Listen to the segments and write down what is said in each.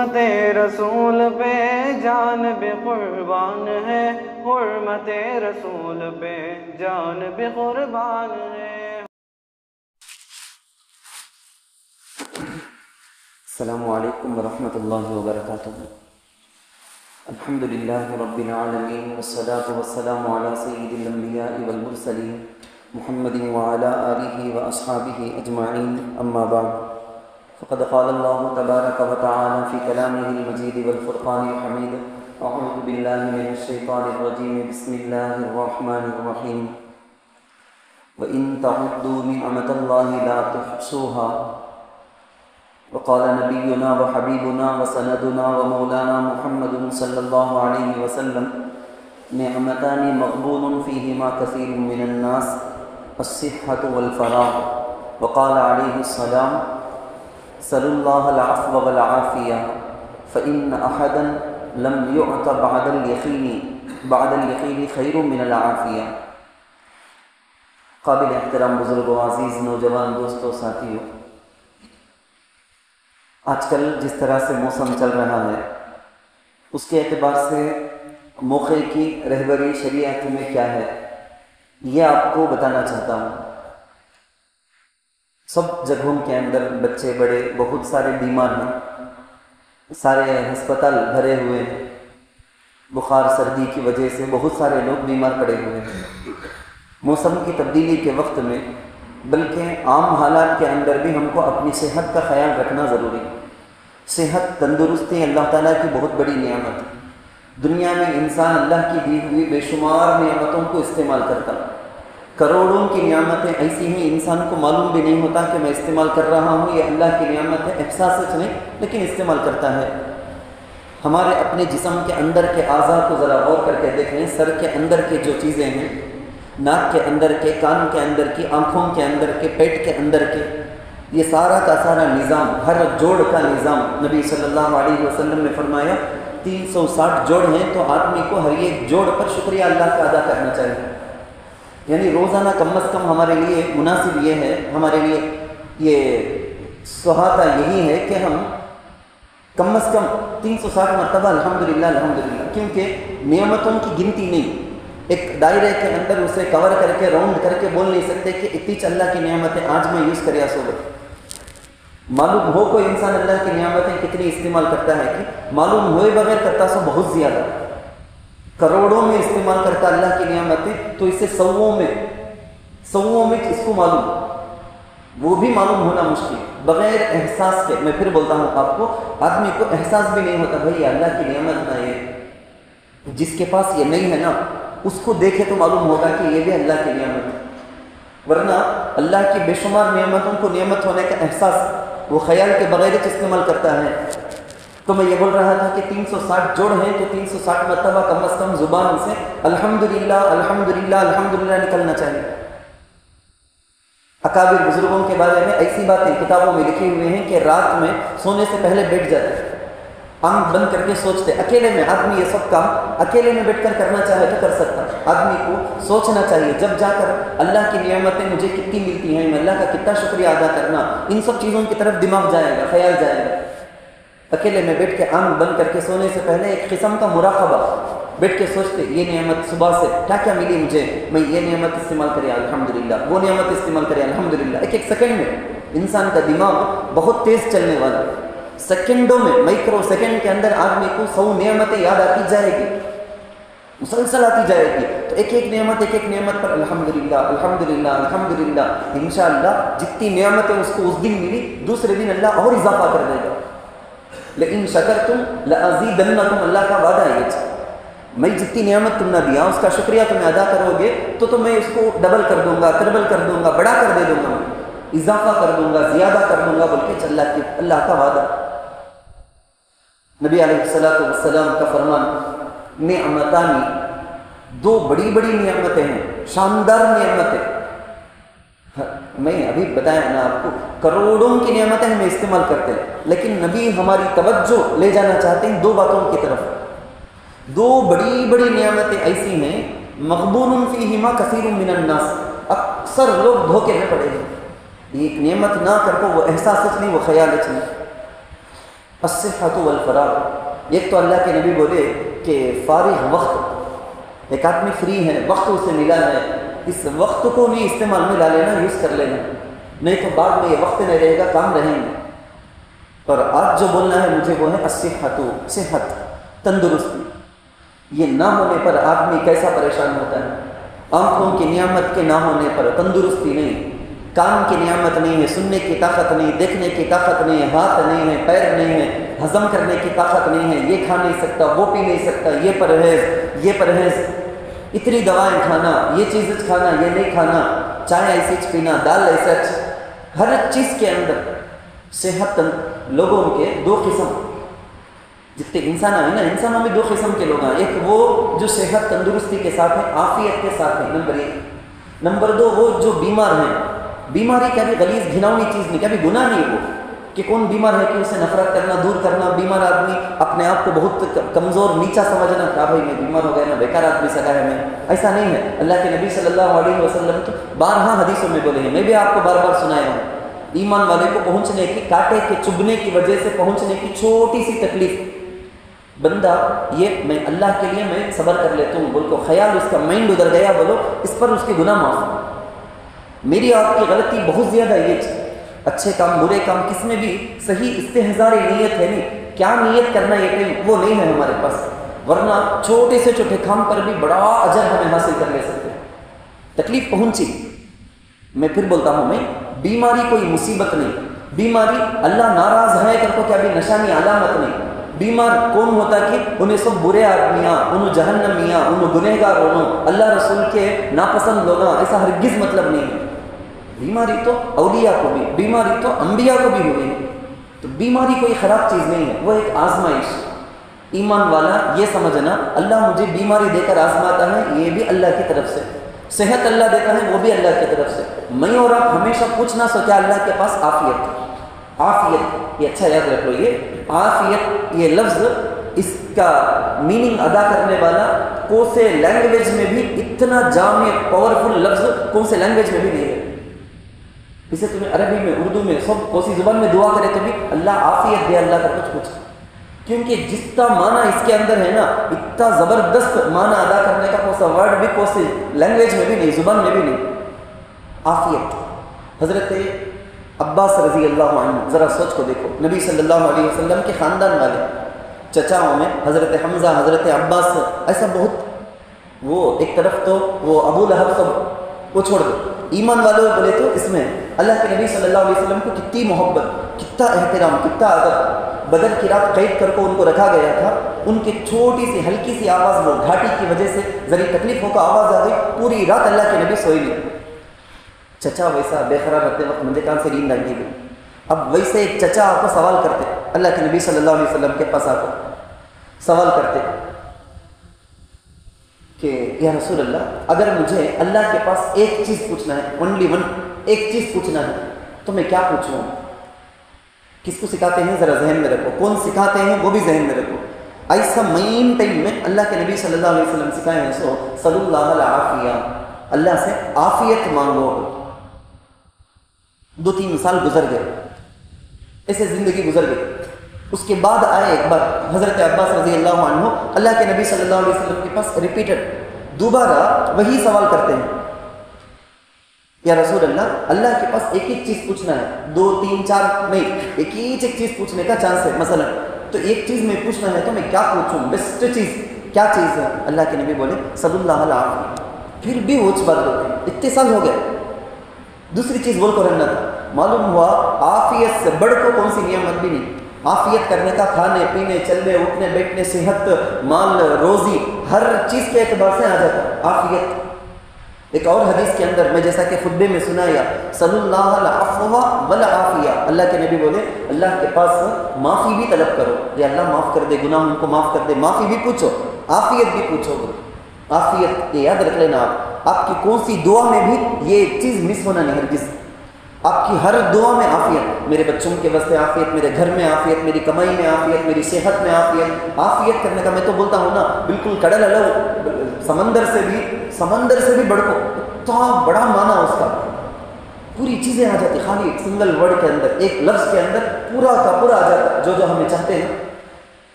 حرمت رسول پہ جان بھی قربان ہے، حرمت رسول پہ جان بھی قربان ہے۔ السلام علیکم ورحمۃ اللہ وبرکاتہ۔ الحمدللہ رب العالمین والصلاة والسلام علی سید الانبیاء والمرسلین محمد وعلی آلہ واصحابہ اجمعین، اما بعد فقد قال اللہ تبارک وتعالی فی کلامہ المجید والفرقان الحمید، اعوذ باللہ من الشیطان الرجیم، بسم اللہ الرحمن الرحیم، وَإِن تَعُدُّوا نِعْمَةَ اللَّهِ لَا تُحْصُوهَا، وقال نبينا وحبيبنا وسندنا ومولانا محمد صلى الله عليه وسلم: نعمتان مغبون فيهما كثير من الناس، الصحة والفراغ. وقال عليه السلام: سلوا الله العفو والعافية، فإن أحدا لم يعط بعد اليقين خير من العافية. قابل احترام بزرگوں، عزیز نوجوان دوستوں، ساتھیوں، آج کل جس طرح سے موسم چل رہا ہے اس کے اعتبار سے موقع کی رہبری شریعت میں کیا ہے یہ آپ کو بتانا چاہتا ہوں۔ سب جگہوں کے اندر بچے بڑے بہت سارے بیمار ہیں، سارے ہسپتال بھرے ہوئے ہیں، بخار سردی کی وجہ سے بہت سارے لوگ بیمار پڑے ہوئے ہیں۔ موسم کی تبدیلی کے وقت میں بلکہ عام حالات کے اندر بھی ہم کو اپنی صحت کا خیال رکھنا ضروری ہے۔ صحت، تندرستی اللہ تعالیٰ کی بہت بڑی نعمت ہے۔ دنیا میں انسان اللہ کی دی ہوئی بے شمار نعمتوں کو استعمال کرتا ہے۔ کروڑوں کی نعمتیں ایسی ہیں، انسان کو معلوم بھی نہیں ہوتا کہ میں استعمال کر رہا ہوں، یہ اللہ کی نعمت ہے، احساس سے نہیں لیکن استعمال کرتا ہے۔ ہمارے اپنے جسم کے اندر کے اعضاء کو ذرا غور کر کے دیکھیں، سر کے اندر کے جو چیزیں ہیں، ناک کے اندر کے، کان کے اندر کی، آنکھوں کے اندر کے، پیٹ کے اندر کے، یہ سارا کا سارا نظام، ہر جوڑ کا نظام، نبی صلی اللہ علیہ وسلم نے فرمایا 360 جوڑ ہیں تو آدمی کو ہر ایک جوڑ پر شکریہ اللہ کا ادا کرنا چاہیے۔ یعنی روزانہ کم از کم ہمارے لیے مناسب یہ ہے، ہمارے لیے یہ سہاتا یہی ہے کہ ہم کم از کم 360 مرتبہ الحمدللہ الحمدللہ، کیونکہ نعمتوں کی گنتی نہیں، ایک دائرے کے اندر اسے کور کر کے راؤنڈ کر کے بول نہیں سکتے کہ اتنی اللہ کی نعمتیں آج میں یوز کریا صحبت۔ معلوم ہو کوئی انسان اللہ کی نعمتیں کتنی استعمال کرتا ہے کہ معلوم ہوئے بغیر کرتا سو بہت زیادہ، کروڑوں میں استعمال کرتا اللہ کی نعمتیں، تو اسے سووں میں اس کو معلوم، وہ بھی معلوم ہونا مشکل بغیر احساس کے۔ میں پھر بولتا ہوں آپ کو، آدمی کو احساس بھی نہیں ہوتا بھائی اللہ کی نعمت نہ، یہ جس کے پاس یہ نہیں ہے نا اس کو دیکھے تو معلوم ہوگا کہ یہ بھی اللہ کی نعمت ہے، ورنہ اللہ کی بے شمار نعمتوں کو نعمت ہونے کا احساس وہ خیال کے بغیر استعمال کرتا ہے۔ تو میں یہ بول رہا تھا کہ 360 جوڑ ہیں تو 360 مرتبہ کم از کم زبان سے الحمدللہ الحمدللہ الحمدللہ نکلنا چاہیے۔ اکابر بزرگوں کے بارے میں ایسی باتیں کتابوں میں لکھی ہوئی ہیں کہ رات میں سونے سے پہلے بیٹھ جاتے، آنکھ بند کر کے سوچتے، اکیلے میں آدمی یہ سب کام اکیلے میں بیٹھ کر کرنا چاہے تو کر سکتا، آدمی کو سوچنا چاہیے جب جا کر اللہ کی نعمتیں مجھے کتنی ملتی ہیں، میں اللہ کا کتنا شکریہ ادا کرنا، ان سب چیزوں کی طرف دماغ جائے گا، خیال جائے گا۔ اکیلے میں بیٹھ کے آنکھ بند کر کے سونے سے پہلے ایک قسم کا مراقبہ، بیٹھ کے سوچتے یہ نعمت صبح سے کیا کیا ملی مجھے، میں یہ نعمت استعمال کرے الحمدللہ، وہ نعمت استعمال کرے الحمدللہ۔ ایک ایک سیکنڈ میں انسان کا دماغ بہت تیز چلنے والا، سیکنڈوں میں، مائکرو سیکنڈ کے اندر آدمی کو 100 نعمتیں یاد آتی جائے گی، مسلسل آتی جائے گی، تو ایک ایک نعمت پر الحمدللہ الحمدللہ الحمدللہ، انشاءاللہ جتنی نعمتیں اس کو اس دن ملی دوسرے دن اللہ اور اضافہ کر دے گا۔ لیکن شکرتم لازیدنکم، اللہ کا وعدہ ہے یہ، میں جتنی نعمت تم نے دیا اس کا شکریہ تمہیں ادا کرو گے تو میں اس کو ڈبل کر دوں گا، ٹربل کر دوں گا، بڑا کر دے دوں گا، اضافہ کر دوں گا، زیادہ کر دوں گا، بلکہ اللہ کا وعدہ۔ نبی علیہ السلام کا فرمان، نعمتانی، دو بڑی بڑی نعمتیں ہیں، شاندار نعمتیں۔ میں ابھی بتایا نا آپ کو، کروڑوں کی نعمتیں ہمیں استعمال کرتے ہیں، لیکن نبی ہماری توجہ لے جانا چاہتے ہیں دو باتوں کی طرف۔ دو بڑی بڑی نعمتیں ایسی ہیں، مغبون فیہما کثیر من الناس، اکثر لوگ دھوکے میں پڑے ہیں۔ ایک نعمت نہ کر کو وہ احساس نہیں، وہ خیال نہیں۔ الصحۃ والفراغ. ایک تو اللہ کے نبی بولے کہ فارغ وقت، ایک آدمی فری ہے، وقت اسے ملا ہے، اس وقت کو نہیں استعمال میں لا لینا، یوز کر لینا، نہیں تو بعد میں یہ وقت نہیں رہے گا، کام رہیں گے. اور آج جو بولنا ہے مجھے وہ ہے الصحۃ، صحت، تندرستی. یہ نہ ہونے پر آدمی کیسا پریشان ہوتا ہے. آنکھوں کی نعمت کے نہ ہونے پر تندرستی نہیں، کان کی نعمت نہیں ہے، سننے کی طاقت نہیں، دیکھنے کی طاقت نہیں ہے، ہاتھ نہیں ہے، پیر نہیں ہے، ہضم کرنے کی طاقت نہیں ہے، یہ کھا نہیں سکتا، وہ پی نہیں سکتا، یہ پرہیز، یہ پرہیز، اتنی دوائیں کھانا، یہ چیز کھانا، یہ نہیں کھانا، چائے ایسی پینا، دال ایسا، ہر چیز کے اندر صحت. لوگوں کے دو قسم، جتنے انسان ہیں نا، انسانوں میں دو قسم کے لوگ ہیں. ایک وہ جو صحت تندرستی کے ساتھ ہیں، عافیت کے ساتھ ہیں، نمبر 1. نمبر 2 وہ جو بیمار ہیں. بیماری کیا بھی غلیظ گھناؤنی چیز نہیں، کیا بھی گناہ نہیں وہ کہ کون بیمار ہے کہ اسے نفرت کرنا، دور کرنا. بیمار آدمی اپنے آپ کو بہت کمزور نیچا سمجھنا، کہا بھائی میں بیمار ہو گیا نا، بیکار آدمی سکا ہے میں، ایسا نہیں ہے. اللہ کے نبی صلی اللہ علیہ وسلم تو بارہا حدیثوں میں بولے ہیں، میں بھی آپ کو بار بار سنایا ہوں. ایمان والے کو پہنچنے کی، کانٹے کے چبھنے کی وجہ سے پہنچنے کی چھوٹی سی تکلیف، بندہ یہ میں اللہ کے لیے میں صبر کر لیتا ہوں بول کو خیال اس کا مائنڈ ادھر گیا، بولو اس پر اس کے گناہ معاف. میری آپ کی غلطی بہت زیادہ ہے، یہ اچھے کام برے کام کس میں بھی صحیح استحضار نیت ہے نہیں، کیا نیت کرنا یہ کہیں وہ نہیں ہے ہمارے پاس، ورنہ چھوٹے سے چھوٹے کام پر بھی بڑا اجر ہمیں حاصل کر لے سکتے. تکلیف پہنچی، میں پھر بولتا ہوں، میں بیماری کوئی مصیبت نہیں، بیماری اللہ ناراض ہے کر کو کیا بھی نشانی علامت نہیں. بیمار کون ہوتا کہ انہیں سب برے آدمیاں، انہوں جہنمیاں، انہوں گنہگار، انہوں اللہ رسول کے ناپسند لوگ، ایسا ہرگز مطلب نہیں ہے. بیماری تو اولیاء کو بھی، بیماری تو انبیاء کو بھی ہوئی. تو بیماری کوئی خراب چیز نہیں ہے، وہ ایک آزمائش. ایمان والا یہ سمجھنا اللہ مجھے بیماری دے کر آزماتا ہے، یہ بھی اللہ کی طرف سے. صحت اللہ دیتا ہے، وہ بھی اللہ کی طرف سے. میں اور آپ ہمیشہ پوچھنا سوچا اللہ کے پاس عافیت. عافیت یہ اچھا یاد رکھ لو، یہ عافیت یہ لفظ اس کا میننگ ادا کرنے والا کون سے لینگویج میں بھی اتنا جامع پاورفل لفظ کون سے لینگویج میں بھی نہیں ہے. اسے تمہیں عربی میں، اردو میں، سب کوسی زبان میں دعا کرے تو بھی اللہ عافیت دے، اللہ کا کچھ کیونکہ جتنا معنی اس کے اندر ہے نا، اتنا زبردست معنی ادا کرنے کا کوئی سا ورڈ بھی کوئی لینگویج میں بھی نہیں، زبان میں بھی نہیں. عافیت. حضرت عباس رضی اللہ عنہ، ذرا سوچ کو دیکھو، نبی صلی اللہ علیہ وسلم کے خاندان والے چچاؤں میں حضرت حمزہ، حضرت عباس، ایسا بہت. وہ ایک طرف تو وہ ابو لہب سب وہ چھوڑ دو، ایمان والوں بولے تو اس میں اللہ کے نبی صلی اللہ علیہ وسلم کو کتنی محبت، کتنا احترام، کتنا ادب. بدر کی رات قید کر کو ان کو رکھا گیا تھا. ان کی چھوٹی سی ہلکی سی آواز، وہ گھاٹی کی وجہ سے ذرا تکلیف ہو کر آواز آ گئی، پوری رات اللہ کے نبی سوئی نہیں. چچا ویسا بے قرار رہتے وقت مجھے کہاں سے نیند آئی گئی. اب ویسے ایک چچا آپ کو سوال کرتے، اللہ کے نبی صلی اللہ علیہ وسلم کے پاس آ کر سوال کرتے کہ یا رسول اللہ، اگر مجھے اللہ کے پاس ایک چیز پوچھنا ہے، اونلی ون، ایک چیز پوچھنا ہے تو میں کیا پوچھوں؟ کس کو سکھاتے ہیں ذرا ذہن میں رکھو، کون سکھاتے ہیں وہ بھی ذہن میں رکھو. ایسا مین ٹائم میں اللہ کے نبی صلی اللہ علیہ وسلم سکھائے ہیں، سو صلی اللہ العافیہ، اللہ سے عافیت مانگو. 2-3 سال گزر گئے، ایسے زندگی گزر گئی. اس کے بعد آئے ایک بار حضرت عباس رضی اللہ عنہ اللہ کے نبی صلی اللہ علیہ وسلم کے پاس، ریپیٹڈ دوبارہ وہی سوال کرتے ہیں، یا رسول اللہ، اللہ کے پاس ایک ایک چیز پوچھنا ہے، 2 3 4 نہیں، ایک چیز پوچھنے کا چانس ہے. مثلا تو ایک چیز میں پوچھنا ہے تو میں کیا پوچھوں؟ بیسٹ چیز کیا چیز ہے؟ اللہ کے نبی بولے صلی اللہ علیہ وسلم. پھر بھی وہ بات ہوتے، اتنے سال ہو گئے، دوسری چیز بول کر رہنا تھا. معلوم ہوا عافیت سے بڑھ کو کون سی نعمت بھی نہیں. عافیت کرنے کا، کھانے پینے، چلنے اٹھنے بیٹھنے، صحت، مال، روزی، ہر چیز کے اعتبار سے آ جاتا عافیت. ایک اور حدیث کے اندر میں جیسا کہ خطبے میں سنایا، صلی اللہ العفو والعافیہ، اللہ کے نبی بولے اللہ کے پاس معافی بھی طلب کرو، یا اللہ معاف کر دے، گناہوں کو معاف کر دے، معافی بھی پوچھو، عافیت بھی پوچھو. عافیت یہ یاد رکھ لینا، آپ کی کون سی دعا میں بھی یہ چیز مس ہونا نہیں ہرگز. آپ کی ہر دعا میں عافیت، میرے بچوں کے واسطے عافیت، میرے گھر میں عافیت، میری کمائی میں عافیت، میری صحت میں عافیت. عافیت کرنے کا میں تو بولتا ہوں نا، بالکل کڑل سمندر سے بھی بڑھ کو اتنا بڑا معنی اس کا. پوری چیزیں آ جاتی، خالی ایک سنگل ورڈ کے اندر، ایک لفظ کے اندر پورا کا پورا آ جاتا جو ہمیں چاہتے ہیں.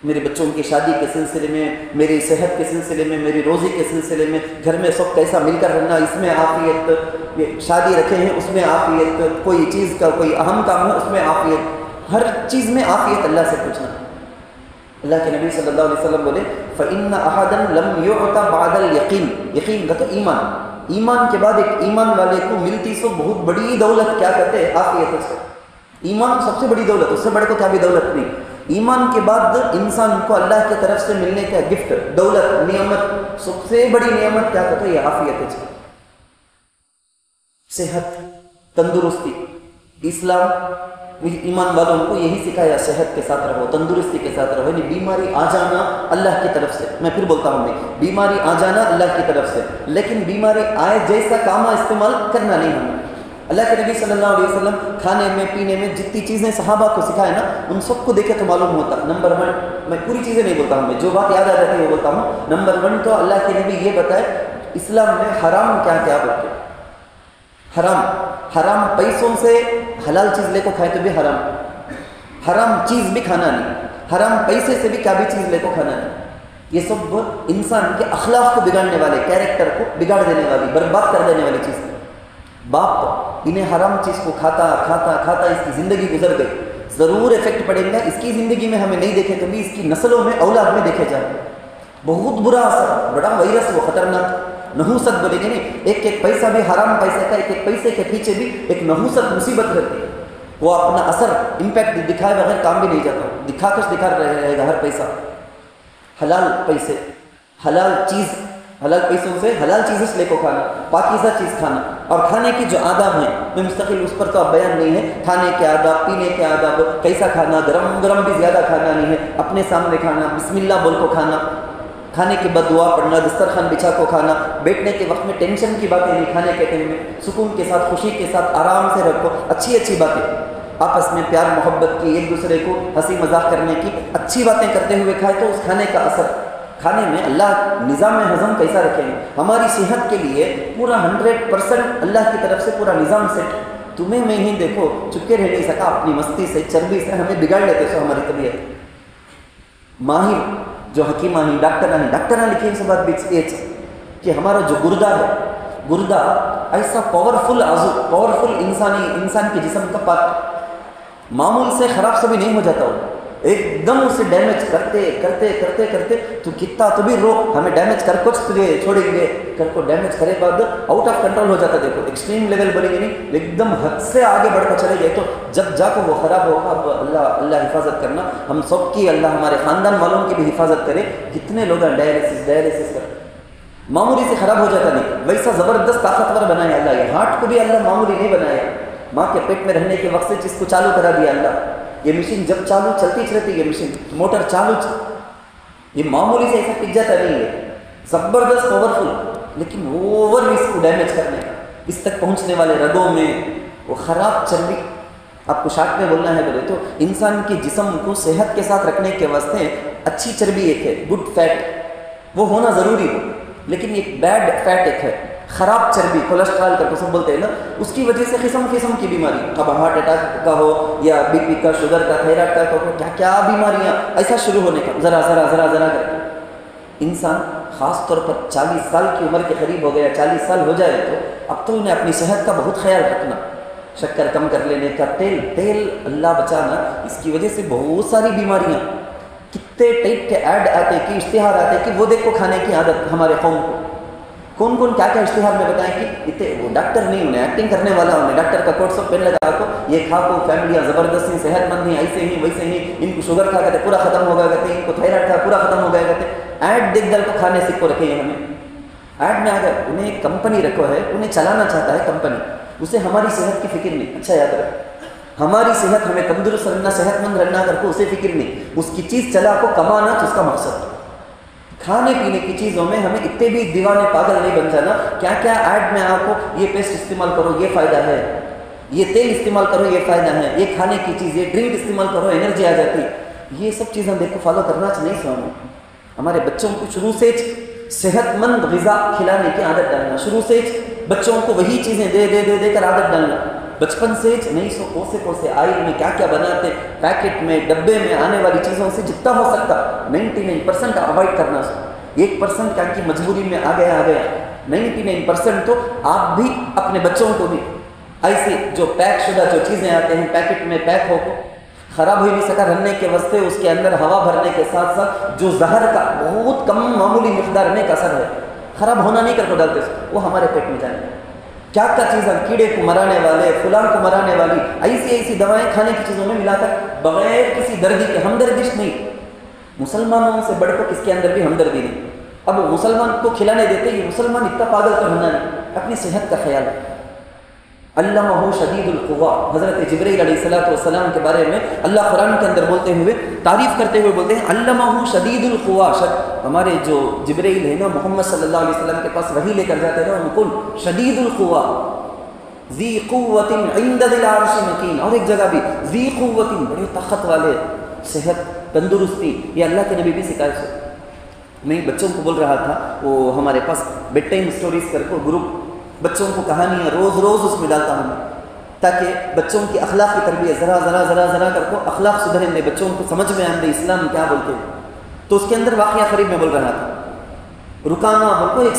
میرے بچوں کی شادی کے سلسلے میں، میری صحت کے سلسلے میں، میری روزی کے سلسلے میں، گھر میں سب کیسا مل کر رہنا، اس میں عافیت، شادی رکھے ہیں اس میں عافیت، کوئی چیز کا کوئی اہم کام ہے اس میں عافیت، ہر چیز میں عافیت اللہ سے پوچھنا. اللہ کے نبی صلی اللہ علیہ وسلم بولے فَإِنَّ أَحَدًا لَمْ يُعْطَ بَعْدَ الْيَقِينِ، یقین کا تو ایمان کے بعد ایک ایمان والے کو ملتی سو بہت بڑی دولت کیا کہتے ہیں؟ عافیت سے. ایمان سب سے بڑی دولت، اس سے بڑے کو کیا بھی دولت نہیں. ایمان کے بعد انسان کو اللہ کی طرف سے ملنے کا گفٹ، دولت، نعمت، سب سے بڑی نعمت کیا کہتے ہیں؟ یہ عافیت ہے. صحت، تندرستی. اسلام ایمان والوں کو یہی سکھایا، صحت کے ساتھ رہو، تندرستی کے ساتھ رہو. یعنی بیماری آ جانا اللہ کی طرف سے، میں پھر بولتا ہوں بیماری آ جانا اللہ کی طرف سے، لیکن بیماری آئے جیسا کام استعمال کرنا نہیں ہمیں. اللہ کے نبی صلی اللہ علیہ وسلم کھانے میں پینے میں جتنی چیزیں صحابہ کو سکھائے نا، ان سب کو دیکھے تو معلوم ہوتا. نمبر 1، میں پوری چیزیں نہیں بولتا ہوں، میں جو بات یاد آ جاتی ہے وہ بولتا ہوں. نمبر 1 تو اللہ کے نبی یہ بتائے اسلام میں حرام کیا کیا ہوتے. حرام پیسوں سے حلال چیز لے کو کھائے تو بھی حرام، حرام چیز بھی کھانا نہیں، حرام پیسے سے بھی کیا بھی چیز لے کو کھانا نہیں. یہ سب انسان کے اخلاق کو بگاڑنے والے، کیریکٹر کو بگاڑ دینے والی، برباد کر دینے والی چیز. باپ انہیں حرام چیز کو کھاتا اس کی زندگی گزر گئی، ضرور افیکٹ پڑے گا اس کی زندگی میں، ہمیں نہیں دیکھے کبھی، اس کی نسلوں میں، اولاد میں دیکھے جائیں. بہت برا اثر، بڑا وائرس، وہ خطرناک نحوست بولے گے نہیں. ایک پیسہ بھی حرام پیسے کا، ایک پیسے کے پیچھے بھی ایک نحوست مصیبت رہتی ہے. وہ اپنا اثر امپیکٹ دکھائے بغیر کام بھی نہیں جاتا، دکھا رہے گا ہر پیسہ. حلال پیسے، حلال چیز، حلال پیسوں سے حلال چیزیں لے کو کھانا، پاکیزہ چیز کھانا. اور کھانے کی جو آداب ہیں میں مستقل اس پر تو اب بیان نہیں ہے. کھانے کے آداب، پینے کے آداب، کیسا کھانا، گرم بھی زیادہ کھانا نہیں ہے، اپنے سامنے کھانا، بسم اللہ بول کو کھانا، کھانے کے بعد دعا پڑھنا، دسترخوان بچھا کو کھانا، بیٹھنے کے وقت میں ٹینشن کی باتیں نہیں، کھانے کے ٹائم میں سکون کے ساتھ، خوشی کے ساتھ آرام سے رکھو، اچھی باتیں، آپس میں پیار محبت کی، ایک دوسرے کو ہنسی مذاق کرنے کی، اچھی باتیں کرتے ہوئے کھائے تو اس کھانے کا اثر. کھانے میں اللہ نظام ہضم کیسا رکھیں گے؟ ہماری صحت کے لیے پورا 100% اللہ کی طرف سے پورا نظام سیٹ. تمہیں میں ہی دیکھو چپکے رہ نہیں سکا، اپنی مستی سے، چربی سے ہمیں بگاڑ لیتے سو ہماری طبیعت. ماہر جو حکیمہ ہیں، ڈاکٹر لکھے اس بات بھی کہ ہمارا جو گردہ ایسا پاورفل عضو، پاورفل انسان کے جسم کا پارٹ، معمول سے خراب سے بھی نہیں ہو جاتا. وہ ایک دم اسے ڈیمیج کرتے تو کتنا تو بھی ہمیں ڈیمیج کر کچھ تجھے چھوڑیں گے، کر کو ڈیمیج کرے بعد آؤٹ آف کنٹرول ہو جاتا. دیکھو ایکسٹریم لیول بولیں گے نہیں، ایک دم حد سے آگے بڑھ کر چلے گئے تو جب جا کر وہ خراب ہوگا. اب اللہ حفاظت کرنا، ہم سب کی، اللہ ہمارے خاندان والوں کی بھی حفاظت کرے. کتنے لوگ ڈائلیسس کر معمولی سے خراب ہو جاتا نہیں، ویسا زبردست طاقتور بنایا اللہ. یہ ہارٹ کو بھی اللہ معمولی نہیں بنایا، ماں کے پیٹ میں رہنے کے وقت سے جس کو چالو کرا دیا اللہ. یہ مشین جب چالو چلتی رہتی، یہ مشین موٹر چالو یہ معمولی سے ایسا ٹک جاتا نہیں ہے، زبردست پاورفل. لیکن اوور اس کو ڈیمیج کرنے کا، اس تک پہنچنے والے رگوں میں وہ خراب چربی. آپ کو شارٹ میں بولنا ہے بولے تو انسان کے جسم کو صحت کے ساتھ رکھنے کے واسطے اچھی چربی ایک ہے، گڈ فیٹ، وہ ہونا ضروری ہو. لیکن ایک بیڈ فیٹ ایک ہے، خراب چربی، کولیسٹرول کا تو سب بولتے ہیں نا، اس کی وجہ سے قسم کی بیماری، اب ہارٹ اٹیک کا ہو یا بی پی کا، شوگر کا، تھائرائڈ کا ہو، کیا بیماریاں ایسا شروع ہونے کا. ذرا کر انسان خاص طور پر 40 سال کی عمر کے قریب ہو گیا، 40 سال ہو جائے تو اب تو انہیں اپنی صحت کا بہت خیال رکھنا. شکر کم کر لینے کا، تیل اللہ بچانا، اس کی وجہ سے بہت ساری بیماریاں. کتنے ٹائپ کے ایڈ آتے کہ اشتہار آتے کہ وہ دیکھو کھانے کی عادت ہمارے قوم کو، کون کیا اشتہار میں بتائیں کہ اتنے وہ ڈاکٹر نہیں، انہیں ایکٹنگ کرنے والا، انہیں ڈاکٹر کا کوٹ سب پہن لگا کو، یہ کھا کو فیملیاں زبردست ہیں، صحت مند ہیں، ایسے ہی ویسے ہی، ان کو شوگر کھا کہتے پورا ختم ہو گیا کہتے، ان کو تھائرائڈ کھا پورا ختم ہو گیا کہتے. ایڈ دیکھ دل کو کھانے سیکھ کو رکھے ہیں ہمیں. ایڈ میں اگر انہیں ایک کمپنی رکھو ہے، انہیں چلانا چاہتا ہے کمپنی، اسے ہماری صحت کی فکر نہیں. اچھا یاد رکھ، ہماری صحت، ہمیں تندرست رہنا، صحت مند رہنا کر کو اسے فکر نہیں. اس کی چیز چلا کو کمانا تو اس کا مقصد. کھانے پینے کی چیزوں میں ہمیں اتنے بھی دیوانے پاگل نہیں بن جانا. کیا ایڈ میں آپ کو یہ پیسٹ استعمال کرو یہ فائدہ ہے، یہ تیل استعمال کرو یہ فائدہ ہے، یہ کھانے کی چیز، یہ ڈرنک استعمال کرو انرجی آ جاتی. یہ سب چیزیں دیکھو فالو کرنا نہیں سو. ہمارے بچوں کو شروع سے صحت مند غذا کھلانے کی عادت ڈالنا، شروع سے بچوں کو وہی چیزیں دے دے دے دے کر عادت ڈالنا، بچپن سے نہیں سو کوسے آئل میں کیا کیا بناتے، پیکٹ میں ڈبے میں آنے والی چیزوں سے جتنا ہو سکتا 99% اوائڈ کرنا، 1% کیا کی مجبوری میں آ گیا 99% تو آپ بھی اپنے بچوں کو بھی ایسی جو پیک شدہ جو چیزیں آتے ہیں پیکٹ میں پیک ہو کو خراب ہو نہیں سکا رہنے کے واسطے اس کے اندر ہوا بھرنے کے ساتھ ساتھ جو زہر کا بہت کم معمولی مقدار میں کا اثر ہے، خراب ہونا نہیں کر کو ڈالتے وہ ہمارے پیٹ میں جائیں، کیا چیزیں کیڑے کو مرانے والے فلاں کو مرانے والی ایسی دوائیں کھانے کی چیزوں میں ملا کر بغیر کسی دردی کے، ہمدردش نہیں، مسلمانوں سے بڑھ کر کس کے اندر بھی ہمدردی نہیں، اب مسلمان کو کھلانے دیتے یہ مسلمان اتنا پاگل تو ہونا نہیں، اپنی صحت کا خیال ہے۔ علمہ شدید القوا، حضرت جبرائیل علیہ السلام کے بارے میں اللہ قرآن کے اندر بولتے ہوئے تعریف کرتے ہوئے بولتے ہیں علمہ شدید القوا، ہمارے جو جبرائیل ہے نا محمد صلی اللہ علیہ وسلم کے پاس وحی لے کر جاتے ہیں ان کو شدید القوا ذی قوت عند ذی العرش مکین، اور ایک جگہ بھی ذی قوت بڑے طاقت والے، صحت تندرستی، یہ اللہ کے نبی بھی سکھائے سے۔ میں بچوں کو بول رہا تھا وہ ہمارے پاس بیڈ ٹائم اسٹوریز کر کے گروپ بچوں کو کہانیاں روز اس میں ڈالتا ہوں تاکہ بچوں کی اخلاق کی تربیت ذرا کر کو اخلاق سدھریں دے، بچوں کو سمجھ میں آئیں دے اسلام کیا بولتے ہیں۔ تو اس کے اندر واقعہ قریب میں بول رہا تھا، رکانہ بول کو ایک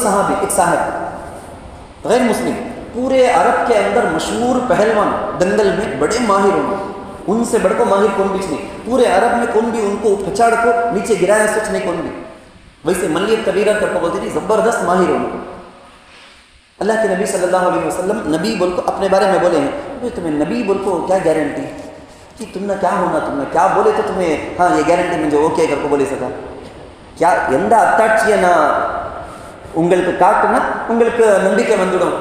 صاحب غیر مسلم پورے عرب کے اندر مشہور پہلوان، دنگل میں بڑے ماہر ہوں، ان سے بڑھ کو ماہر کون بھی نہیں، پورے عرب میں کون بھی ان کو پھچاڑ کو نیچے گرایا سچ نہیں کون بھی، ویسے ملیت کبیرہ کر کو بولتے تھے زبردست ماہر ہوں۔ اللہ کے نبی صلی اللہ علیہ وسلم نبی بول کو اپنے بارے میں بولے ہیں، تمہیں نبی بول کو کیا گارنٹی کہ تم نے کیا ہونا، تم نے کیا بولے تو تمہیں ہاں یہ گارنٹی مجھے اوکے کر کو بولے سکا کیا ಎಂದ ಅತ್ತಾಚಿಯನ உங்களுக்கு காட்டுனா உங்களுக்கு நம்பிக்கை வந்துடும்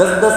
10-10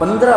15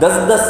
10-10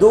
2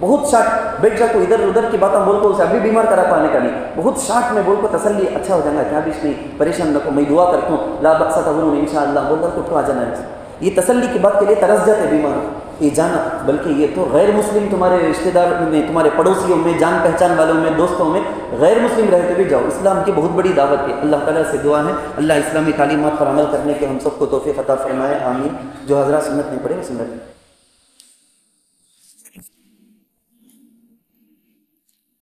بہت شارٹ بیٹھ جا کو ادھر ادھر کی باتیں بول کو اسے ابھی بیمار کرا پانے کا نہیں، بہت شارٹ میں بول کو تسلی اچھا ہو جائے گا، کیا بھی اس نہیں پریشان رکھو، میں دعا کرتا ہوں لا بقصہ تغنون انشاءاللہ بول کر اٹھو آ جانا ہے۔ یہ تسلی کی بات کے لیے ترس جاتے بیمار، یہ جانا، بلکہ یہ تو غیر مسلم تمہارے رشتہ دار میں، تمہارے پڑوسیوں میں، جان پہچان والوں میں، دوستوں میں غیر مسلم رہتے بھی جاؤ، اسلام کی بہت بڑی دعوت ہے۔ اللہ تعالیٰ سے دعا ہے اللہ اسلامی تعلیمات پر عمل کرنے کے ہم سب کو توفیق عطا فرمائے، آمین۔ جو حضرات سنت نہیں پڑھے وہ سنت